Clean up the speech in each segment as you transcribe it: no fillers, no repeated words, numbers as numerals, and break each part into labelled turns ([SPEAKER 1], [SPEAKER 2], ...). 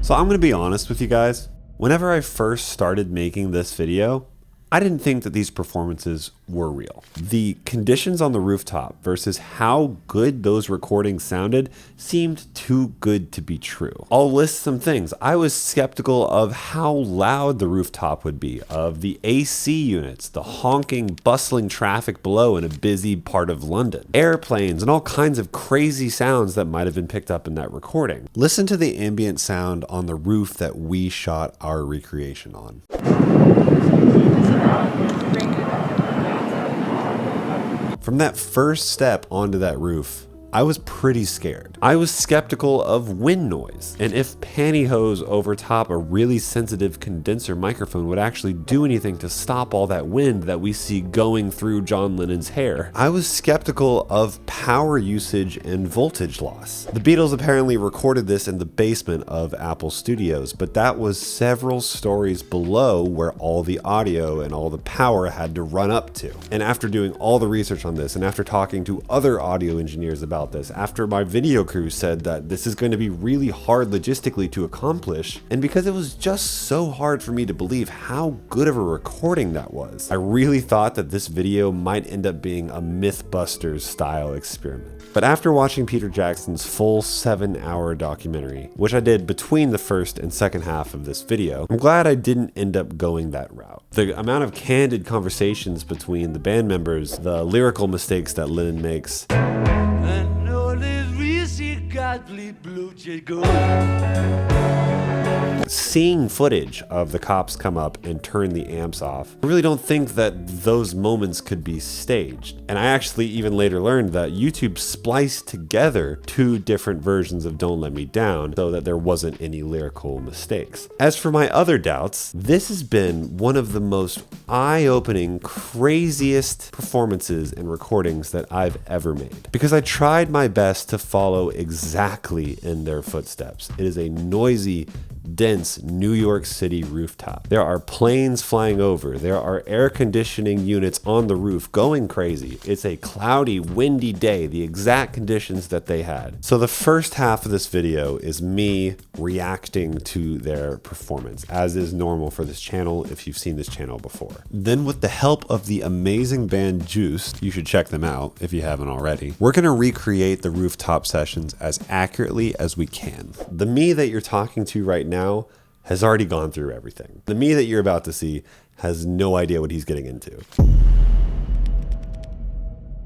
[SPEAKER 1] So I'm gonna be honest with you guys. Whenever I first started making this video, I didn't think that these performances were real. The conditions on the rooftop versus how good those recordings sounded seemed too good to be true. I'll list some things. I was skeptical of how loud the rooftop would be, of the AC units, the honking, bustling traffic below in a busy part of London, airplanes, and all kinds of crazy sounds that might have been picked up in that recording. Listen to the ambient sound on the roof that we shot our recreation on. From that first step onto that roof, I was pretty scared. I was skeptical of wind noise and if pantyhose over top a really sensitive condenser microphone would actually do anything to stop all that wind that we see going through John Lennon's hair. I was skeptical of power usage and voltage loss. The Beatles apparently recorded this in the basement of Apple Studios, but that was several stories below where all the audio and all the power had to run up to. And after doing all the research on this and after talking to other audio engineers about this, after my video crew said that this is going to be really hard logistically to accomplish, and because it was just so hard for me to believe how good of a recording that was, I really thought that this video might end up being a Mythbusters style experiment. But after watching Peter Jackson's full 7-hour documentary, which I did between the first and second half of this video, I'm glad I didn't end up going that route. The amount of candid conversations between the band members, the lyrical mistakes that Lennon makes, seeing footage of the cops come up and turn the amps off, I really don't think that those moments could be staged. And I actually even later learned that YouTube spliced together 2 different versions of Don't Let Me Down so that there wasn't any lyrical mistakes. As for my other doubts, this has been one of the most eye-opening, craziest performances and recordings that I've ever made. Because I tried my best to follow exactly in their footsteps. It is a noisy, dense New York City rooftop. There are planes flying over. There are air conditioning units on the roof going crazy. It's a cloudy, windy day, the exact conditions that they had. So the first half of this video is me reacting to their performance, as is normal for this channel if you've seen this channel before. Then with the help of the amazing band Juice, you should check them out if you haven't already, we're gonna recreate the rooftop sessions as accurately as we can. The me that you're talking to right now has already gone through everything. The me that you're about to see has no idea what he's getting into.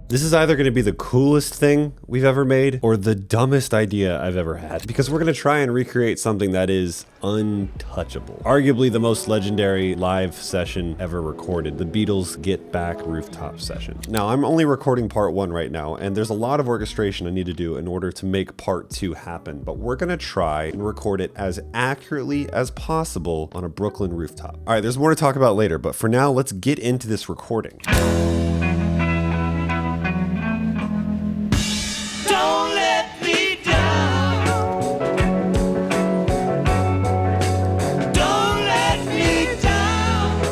[SPEAKER 1] This is either going to be the coolest thing we've ever made or the dumbest idea I've ever had, because we're going to try and recreate something that is untouchable. Arguably the most legendary live session ever recorded, the Beatles Get Back Rooftop session. Now, I'm only recording part 1 right now, and there's a lot of orchestration I need to do in order to make part 2 happen, but we're going to try and record it as accurately as possible on a Brooklyn rooftop. All right, there's more to talk about later, but for now, let's get into this recording.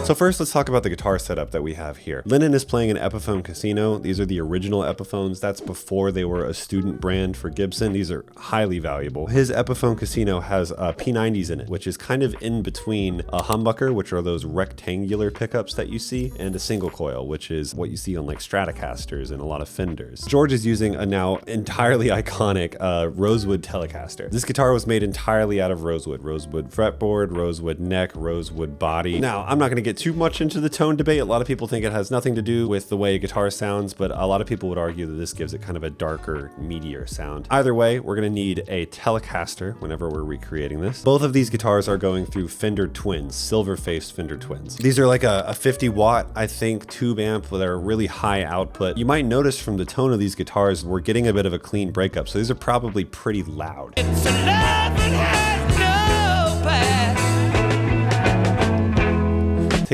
[SPEAKER 1] So first, let's talk about the guitar setup that we have here. Lennon is playing an Epiphone Casino. These are the original Epiphones. That's before they were a student brand for Gibson. These are highly valuable. His Epiphone Casino has P90s in it, which is kind of in between a humbucker, which are those rectangular pickups that you see, and a single coil, which is what you see on like Stratocasters and a lot of Fenders. George is using a now entirely iconic rosewood Telecaster. This guitar was made entirely out of rosewood. Rosewood fretboard, rosewood neck, rosewood body. Now, I'm not gonna get too much into the tone debate. A lot of people think it has nothing to do with the way a guitar sounds, but a lot of people would argue that this gives it kind of a darker, meatier sound. Either way, we're gonna need a Telecaster whenever we're recreating this. Both of these guitars are going through Fender Twins, silver-faced Fender Twins. These are like a 50 watt, I think, tube amp with a really high output. You might notice from the tone of these guitars, we're getting a bit of a clean breakup, so these are probably pretty loud. It's a love that has no past.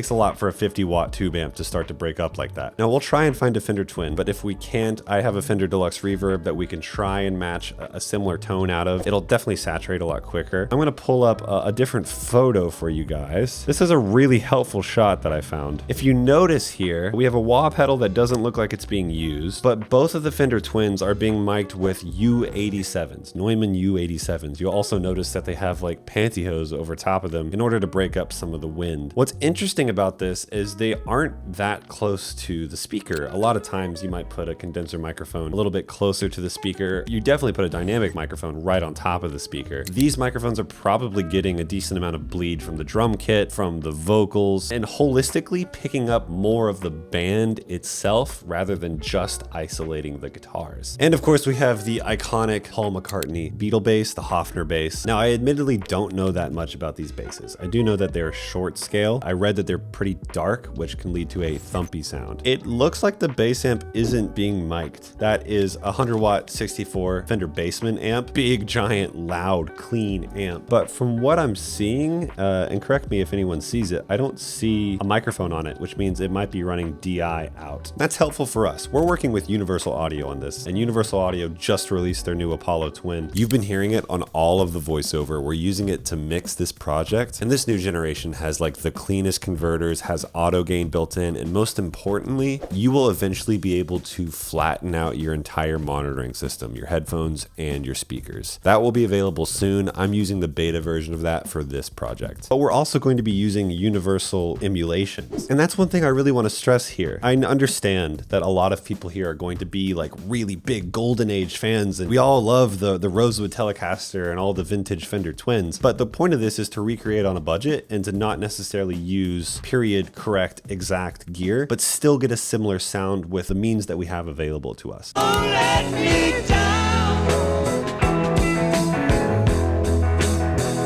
[SPEAKER 1] Takes a lot for a 50-watt tube amp to start to break up like that. Now we'll try and find a Fender Twin, but if we can't, I have a Fender Deluxe Reverb that we can try and match a similar tone out of. It'll definitely saturate a lot quicker. I'm gonna pull up a different photo for you guys. This is a really helpful shot that I found. If you notice here, we have a wah pedal that doesn't look like it's being used, but both of the Fender Twins are being mic'd with U87s, Neumann U87s. You'll also notice that they have like pantyhose over top of them in order to break up some of the wind. What's interesting about this is they aren't that close to the speaker. A lot of times you might put a condenser microphone a little bit closer to the speaker. You definitely put a dynamic microphone right on top of the speaker. These microphones are probably getting a decent amount of bleed from the drum kit, from the vocals, and holistically picking up more of the band itself rather than just isolating the guitars. And of course we have the iconic Paul McCartney Beatle bass, the Hofner bass. Now I admittedly don't know that much about these basses. I do know that they're short scale. I read that they're pretty dark, which can lead to a thumpy sound. It looks like the bass amp isn't being mic'd. That is a 100-watt 64 Fender Bassman amp. Big, giant, loud, clean amp. But from what I'm seeing, and correct me if anyone sees it, I don't see a microphone on it, which means it might be running DI out. That's helpful for us. We're working with Universal Audio on this, and Universal Audio just released their new Apollo Twin. You've been hearing it on all of the voiceover. We're using it to mix this project, and this new generation has like the cleanest converters, has auto gain built in, and most importantly, you will eventually be able to flatten out your entire monitoring system, your headphones and your speakers. That will be available soon. I'm using the beta version of that for this project. But we're also going to be using universal emulations. And that's one thing I really want to stress here. I understand that a lot of people here are going to be like really big golden age fans, and we all love the Rosewood Telecaster and all the vintage Fender Twins. But the point of this is to recreate on a budget and to not necessarily use period correct exact gear, but still get a similar sound with the means that we have available to us. Don't let me down.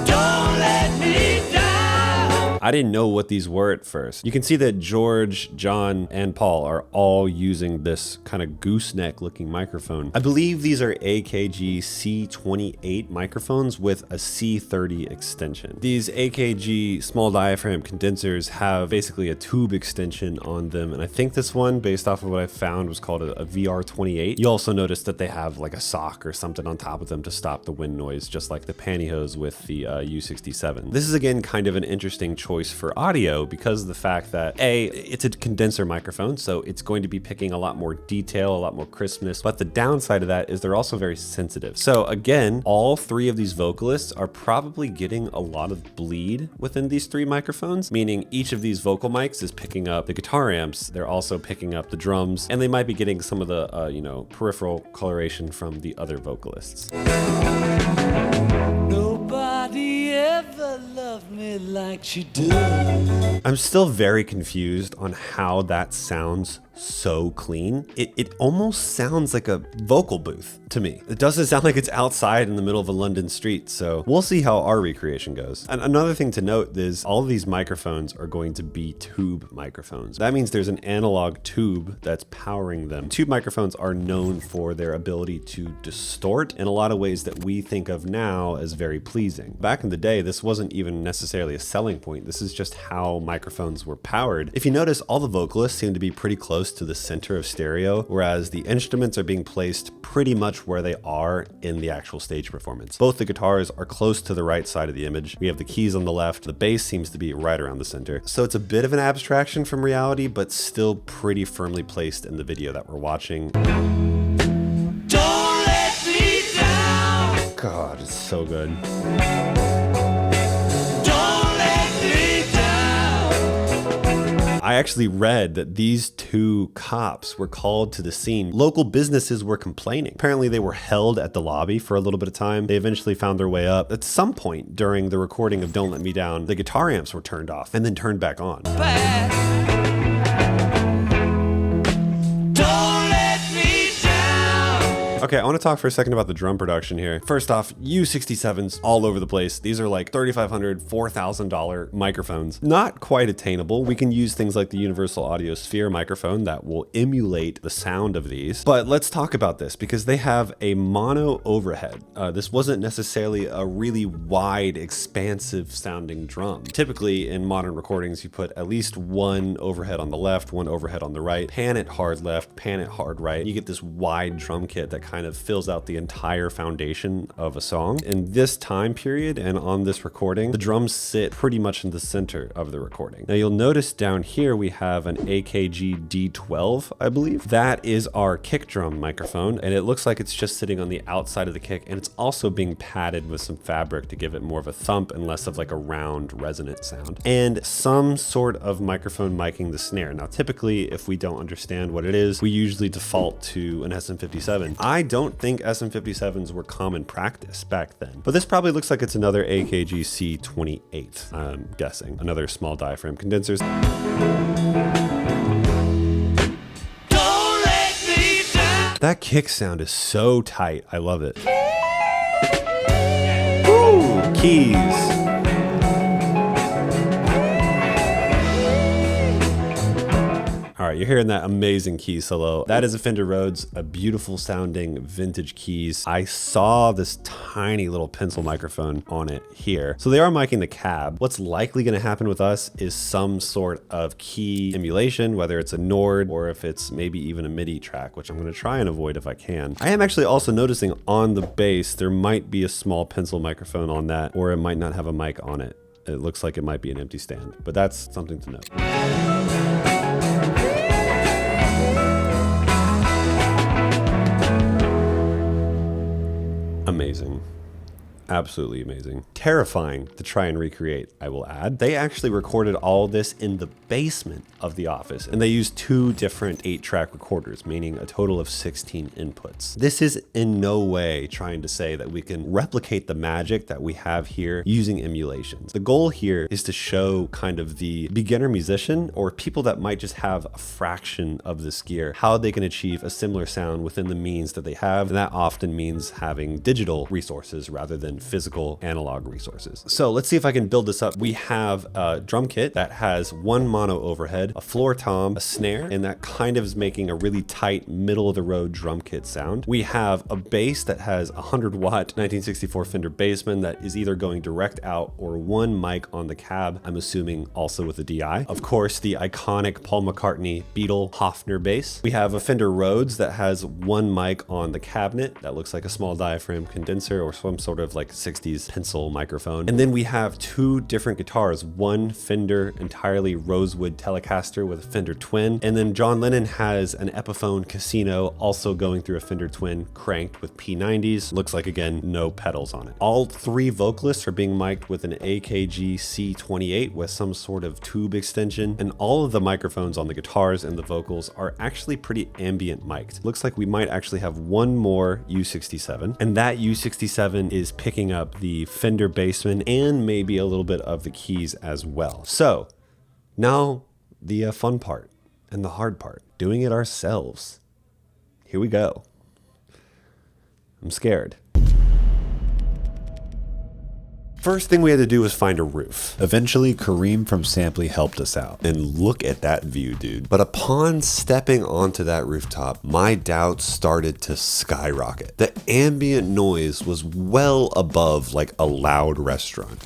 [SPEAKER 1] Don't let me down. I didn't know what these were at first. You can see that George, John, and Paul are all using this kind of gooseneck looking microphone. I believe these are AKG C28 microphones with a C30 extension. These AKG small diaphragm condensers have basically a tube extension on them, and I think this one, based off of what I found, was called a VR28. You also notice that they have like a sock or something on top of them to stop the wind noise, just like the pantyhose with the U67. This is again kind of an interesting choice for audio because of the fact that A, it's a condenser microphone, so it's going to be picking a lot more detail, a lot more crispness, but the downside of that is they're also very sensitive. So again, all three of these vocalists are probably getting a lot of bleed within these three microphones, meaning each of these vocal mics is picking up the guitar amps, they're also picking up the drums, and they might be getting some of the peripheral coloration from the other vocalists. Nobody ever loved me like she did. I'm still very confused on how that sounds so clean. It almost sounds like a vocal booth to me. It doesn't sound like it's outside in the middle of a London street, so we'll see how our recreation goes. And another thing to note is all of these microphones are going to be tube microphones. That means there's an analog tube that's powering them. Tube microphones are known for their ability to distort in a lot of ways that we think of now as very pleasing. Back in the day, this wasn't even necessarily a selling point. This is just how microphones were powered. If you notice, all the vocalists seem to be pretty close to the center of stereo, whereas the instruments are being placed pretty much where they are in the actual stage performance. Both the guitars are close to the right side of the image. We have the keys on the left. The bass seems to be right around the center. So it's a bit of an abstraction from reality, but still pretty firmly placed in the video that we're watching. Don't let me down. God, it's so good. I actually read that these two cops were called to the scene. Local businesses were complaining. Apparently they were held at the lobby for a little bit of time. They eventually found their way up. At some point during the recording of Don't Let Me Down, the guitar amps were turned off and then turned back on. Okay, I want to talk for a second about the drum production here. First off, U67s all over the place. These are like $3,500, $4,000 microphones. Not quite attainable. We can use things like the Universal Audio Sphere microphone that will emulate the sound of these. But let's talk about this because they have a mono overhead. This wasn't necessarily a really wide, expansive sounding drum. Typically in modern recordings, you put at least one overhead on the left, one overhead on the right, pan it hard left, pan it hard right. You get this wide drum kit that kind of fills out the entire foundation of a song. In this time period and on this recording, the drums sit pretty much in the center of the recording. Now you'll notice down here we have an AKG D12, I believe. That is our kick drum microphone, and it looks like it's just sitting on the outside of the kick, and it's also being padded with some fabric to give it more of a thump and less of like a round resonant sound. And some sort of microphone miking the snare. Now typically, if we don't understand what it is, we usually default to an SM57. I don't think SM57s were common practice back then, but this probably looks like it's another AKG C28, I'm guessing. Another small diaphragm condensers. That kick sound is so tight. I love it. Woo! Keys. All right, you're hearing that amazing key solo. That is a Fender Rhodes, a beautiful sounding vintage keys. I saw this tiny little pencil microphone on it here. So they are miking the cab. What's likely gonna happen with us is some sort of key emulation, whether it's a Nord or if it's maybe even a MIDI track, which I'm gonna try and avoid if I can. I am actually also noticing on the bass, there might be a small pencil microphone on that, or it might not have a mic on it. It looks like it might be an empty stand, but that's something to note. Amazing. Absolutely amazing. Terrifying to try and recreate, I will add. They actually recorded all this in the basement of the office, and they used 2 different 8-track recorders, meaning a total of 16 inputs. This is in no way trying to say that we can replicate the magic that we have here using emulations. The goal here is to show kind of the beginner musician or people that might just have a fraction of this gear, how they can achieve a similar sound within the means that they have, and that often means having digital resources rather than physical analog resources. So let's see if I can build this up. We have a drum kit that has 1 mono overhead, a floor tom, a snare, and that kind of is making a really tight middle of the road drum kit sound. We have a bass that has a 100-watt 1964 Fender Bassman that is either going direct out or 1 mic on the cab, I'm assuming also with a DI. Of course, the iconic Paul McCartney Beatle Hofner bass. We have a Fender Rhodes that has 1 mic on the cabinet that looks like a small diaphragm condenser or some sort of like 60s pencil microphone. And then we have 2 different guitars, 1 Fender entirely rosewood Telecaster with a Fender Twin, and then John Lennon has an Epiphone Casino also going through a Fender Twin cranked with P90s. Looks like, again, no pedals on it. All 3 vocalists are being mic'd with an AKG C28 with some sort of tube extension, and all of the microphones on the guitars and the vocals are actually pretty ambient mic'd. Looks like we might actually have 1 more U67, and that U67 is picking up the Fender Bassman and maybe a little bit of the keys as well. So now the fun part and the hard part, doing it ourselves. Here we go. I'm scared. First thing we had to do was find a roof. Eventually, Kareem from Sampley helped us out. And look at that view, dude. But upon stepping onto that rooftop, my doubts started to skyrocket. The ambient noise was well above like a loud restaurant.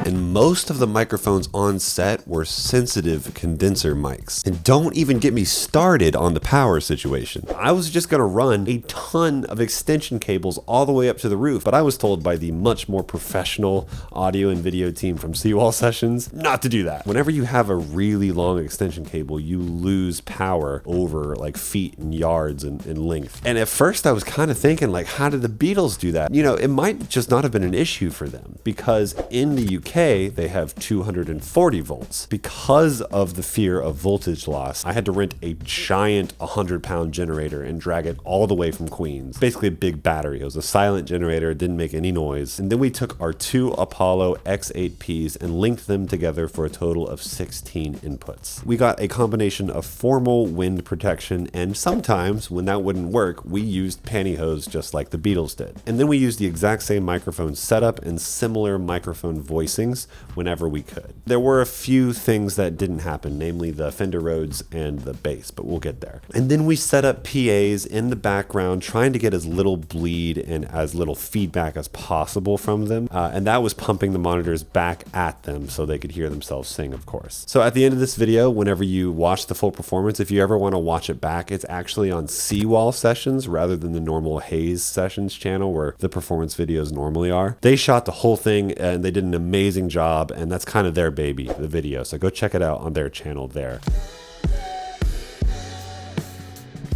[SPEAKER 1] And most of the microphones on set were sensitive condenser mics. And don't even get me started on the power situation. I was just gonna run a ton of extension cables all the way up to the roof, but I was told by the much more professional audio and video team from Seawall Sessions not to do that. Whenever you have a really long extension cable, you lose power over like feet and yards in length. And at first I was kind of thinking like, how did the Beatles do that? You know, it might just not have been an issue for them because in the UK, PA, they have 240 volts. Because of the fear of voltage loss, I had to rent a giant 100-pound generator and drag it all the way from Queens. Basically a big battery. It was a silent generator, it didn't make any noise. And then we took our 2 Apollo X8Ps and linked them together for a total of 16 inputs. We got a combination of formal wind protection, and sometimes when that wouldn't work, we used pantyhose just like the Beatles did. And then we used the exact same microphone setup and similar microphone voicings whenever we could. There were a few things that didn't happen, namely the Fender Rhodes and the bass, but we'll get there. And then we set up PAs in the background, trying to get as little bleed and as little feedback as possible from them. And that was pumping the monitors back at them so they could hear themselves sing, of course. So at the end of this video, whenever you watch the full performance, if you ever want to watch it back, it's actually on Seawall sessions rather than the normal Haze sessions channel where the performance videos normally are. They shot the whole thing and they did an amazing job, and that's kind of their baby, the video. So go check it out on their channel there.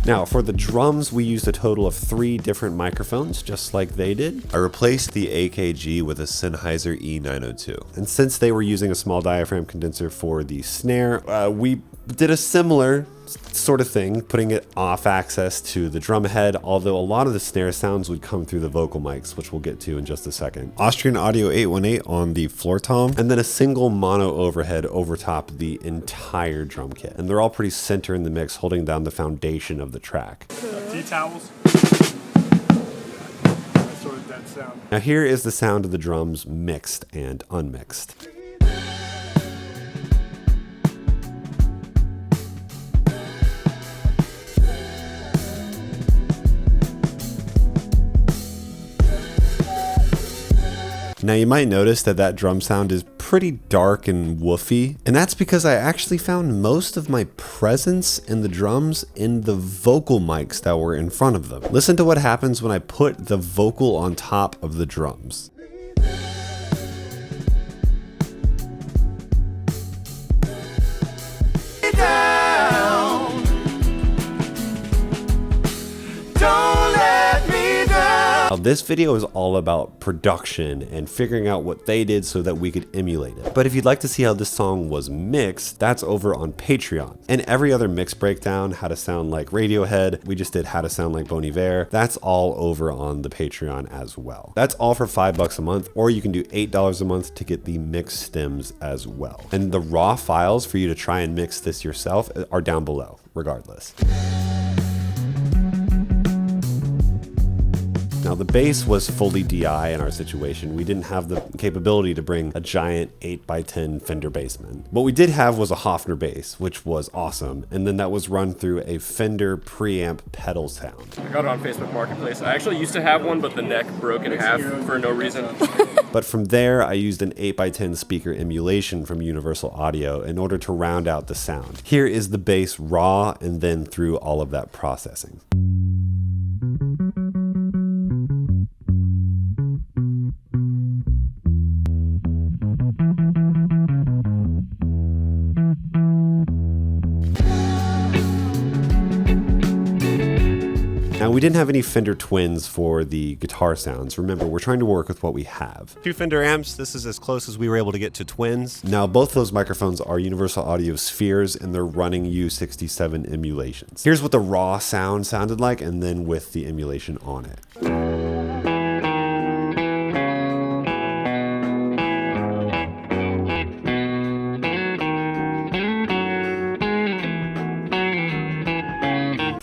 [SPEAKER 1] Now, for the drums, we used a total of 3 different microphones, just like they did. I replaced the AKG with a Sennheiser E902. And since they were using a small diaphragm condenser for the snare, we did a similar sort of thing, putting it off access to the drum head, although a lot of the snare sounds would come through the vocal mics, which we'll get to in just a second. Austrian Audio 818 on the floor tom, and then a single mono overhead over top the entire drum kit. And they're all pretty center in the mix, holding down the foundation of the track.
[SPEAKER 2] Tea towels. That's sort of that sound.
[SPEAKER 1] Now here is the sound of the drums mixed and unmixed. Now you might notice that that drum sound is pretty dark and woofy, and that's because I actually found most of my presence in the drums in the vocal mics that were in front of them. Listen to what happens when I put the vocal on top of the drums. This video is all about production and figuring out what they did so that we could emulate it. But if you'd like to see how this song was mixed, that's over on Patreon. And every other mix breakdown, how to sound like Radiohead, we just did how to sound like Bon Iver, that's all over on the Patreon as well. That's all for $5 a month, or you can do $8 a month to get the mix stems as well. And the raw files for you to try and mix this yourself are down below, regardless. Now the bass was fully DI in our situation. We didn't have the capability to bring a giant 8x10 Fender Bassman. What we did have was a Hofner bass, which was awesome. And then that was run through a Fender preamp pedal sound.
[SPEAKER 3] I got it on Facebook Marketplace. I actually used to have one, but the neck broke in half for no reason.
[SPEAKER 1] But from there, I used an 8x10 speaker emulation from Universal Audio in order to round out the sound. Here is the bass raw and then through all of that processing. Now, we didn't have any Fender Twins for the guitar sounds. Remember, we're trying to work with what we have. 2 Fender amps, this is as close as we were able to get to Twins. Now, both those microphones are Universal Audio Spheres, and they're running U67 emulations. Here's what the raw sound sounded like, and then with the emulation on it.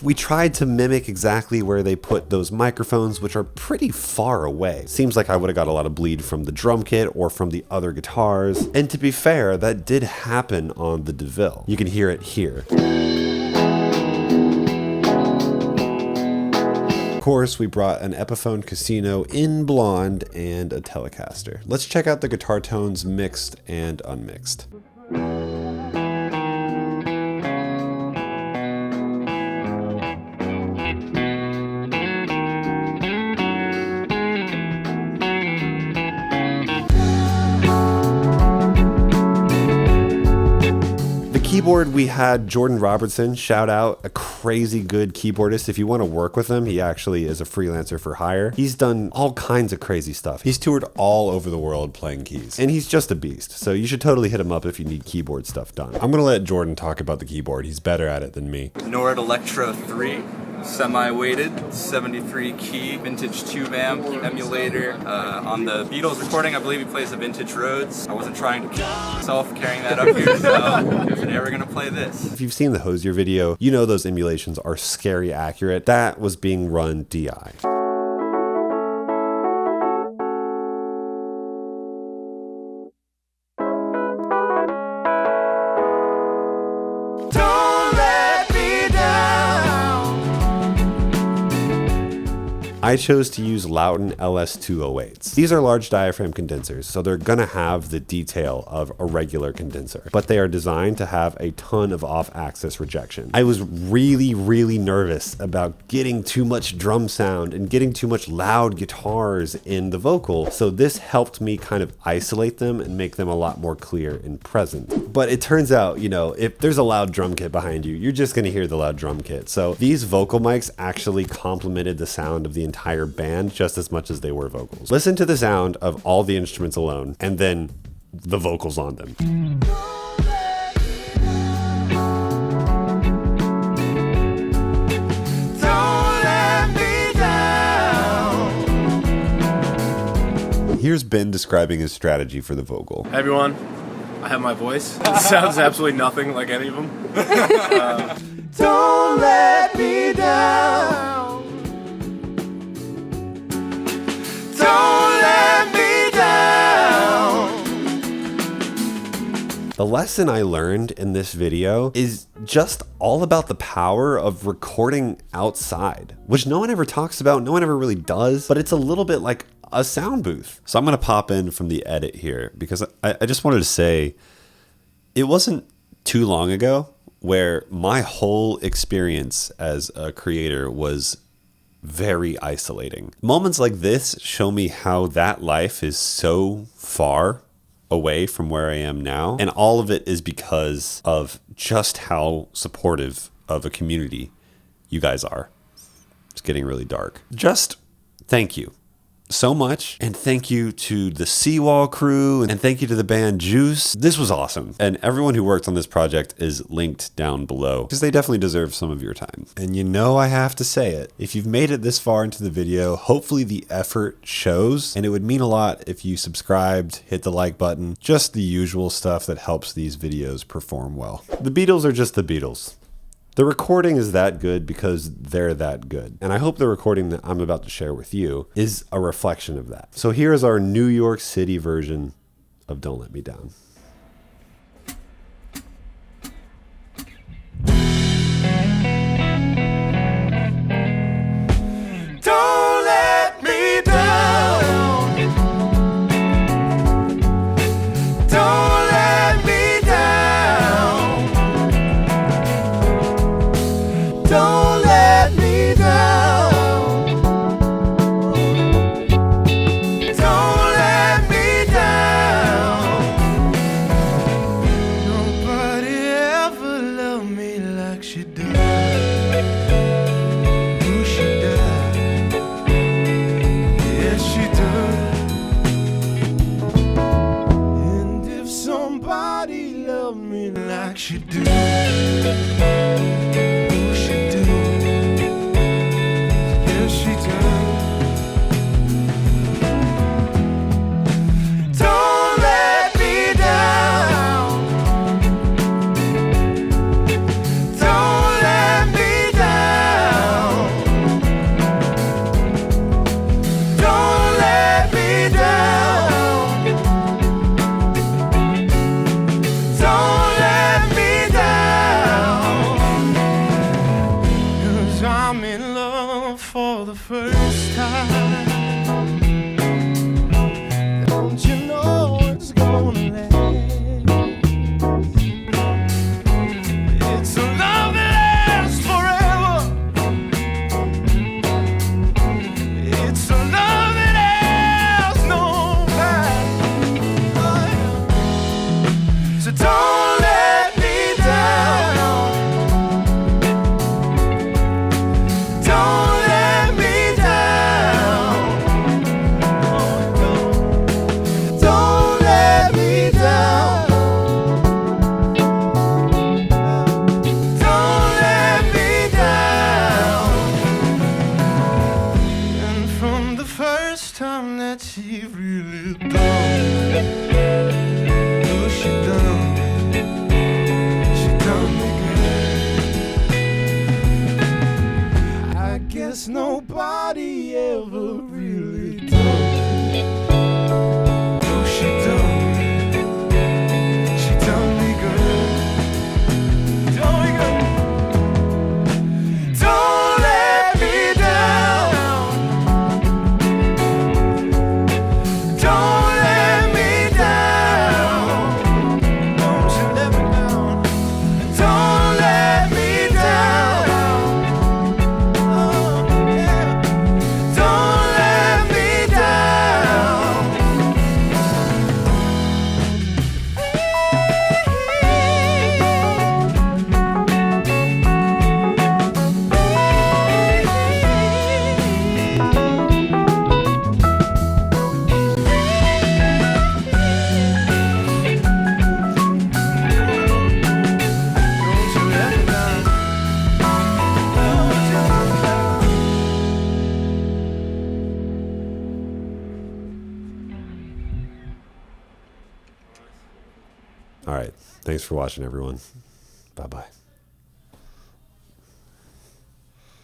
[SPEAKER 1] We tried to mimic exactly where they put those microphones, which are pretty far away. Seems like I would have got a lot of bleed from the drum kit or from the other guitars. And to be fair, that did happen on the DeVille. You can hear it here. Of course, we brought an Epiphone Casino in blonde and a Telecaster. Let's check out the guitar tones mixed and unmixed. keyboard, we had Jordan Robertson, shout out, a crazy good keyboardist. If you want to work with him, he actually is a freelancer for hire. He's done all kinds of crazy stuff. He's toured all over the world playing keys, and he's just a beast. So you should totally hit him up if you need keyboard stuff done. I'm gonna let Jordan talk about the keyboard. He's better at it than me.
[SPEAKER 4] Nord Electro 3, semi-weighted, 73 key, vintage tube amp, emulator. On the Beatles recording, I believe he plays the vintage Rhodes. I wasn't trying to kill myself carrying that up here, so I wasn't ever gonna play this.
[SPEAKER 1] If you've seen the Hosier video, you know those emulations are scary accurate. That was being run DI. I chose to use Lauten LS208s. These are large diaphragm condensers, so they're gonna have the detail of a regular condenser, but they are designed to have a ton of off-axis rejection. I was really nervous about getting too much drum sound and getting too much loud guitars in the vocal, so this helped me kind of isolate them and make them a lot more clear and present. But it turns out, you know, if there's a loud drum kit behind you, you're just gonna hear the loud drum kit. So these vocal mics actually complemented the sound of the entire band just as much as they were vocals. Listen to the sound of all the instruments alone and then the vocals on them. Here's Ben describing his strategy for the vocal.
[SPEAKER 2] Hey everyone, I have my voice. It sounds absolutely nothing like any of them.
[SPEAKER 5] Don't let me down. Don't let me down.
[SPEAKER 1] The lesson I learned in this video is just all about the power of recording outside, which no one ever talks about, no one ever really does, but it's a little bit like a sound booth. So I'm gonna pop in from the edit here because I just wanted to say, it wasn't too long ago where my whole experience as a creator was very isolating. Moments like this show me how that life is so far away from where I am now. And all of it is because of just how supportive of a community you guys are. It's getting really dark. Just thank you so much. And thank you to the Seawall crew, and thank you to the band Juice. This was awesome. And everyone who worked on this project is linked down below because they definitely deserve some of your time. And you know I have to say it. If you've made it this far into the video, hopefully the effort shows, and it would mean a lot if you subscribed, hit the like button, just the usual stuff that helps these videos perform well. The Beatles are just the Beatles. The recording is that good because they're that good. And I hope the recording that I'm about to share with you is a reflection of that. So here's our New York City version of Don't Let Me Down.
[SPEAKER 5] Don't let me down. Don't let me down. Don't let me down. Don't let me down. Nobody ever loved me like she does. Who she does. Yes, she does. And if somebody loved me like she does. I'm in love for the first time. Don't you know it's gonna last? It's a love that lasts forever. It's a love that has no past. So don't let me down. she really done me. Oh, she done me. She done me good. I guess nobody ever really done me. Oh, she done me. She done me good. Done me good. Don't let me down. Don't let me down. Don't you let me down. Don't let me down. Oh, yeah. Don't let me down. Don't you let me down. Don't you let me down.
[SPEAKER 1] All right. Thanks for watching, everyone. Bye bye.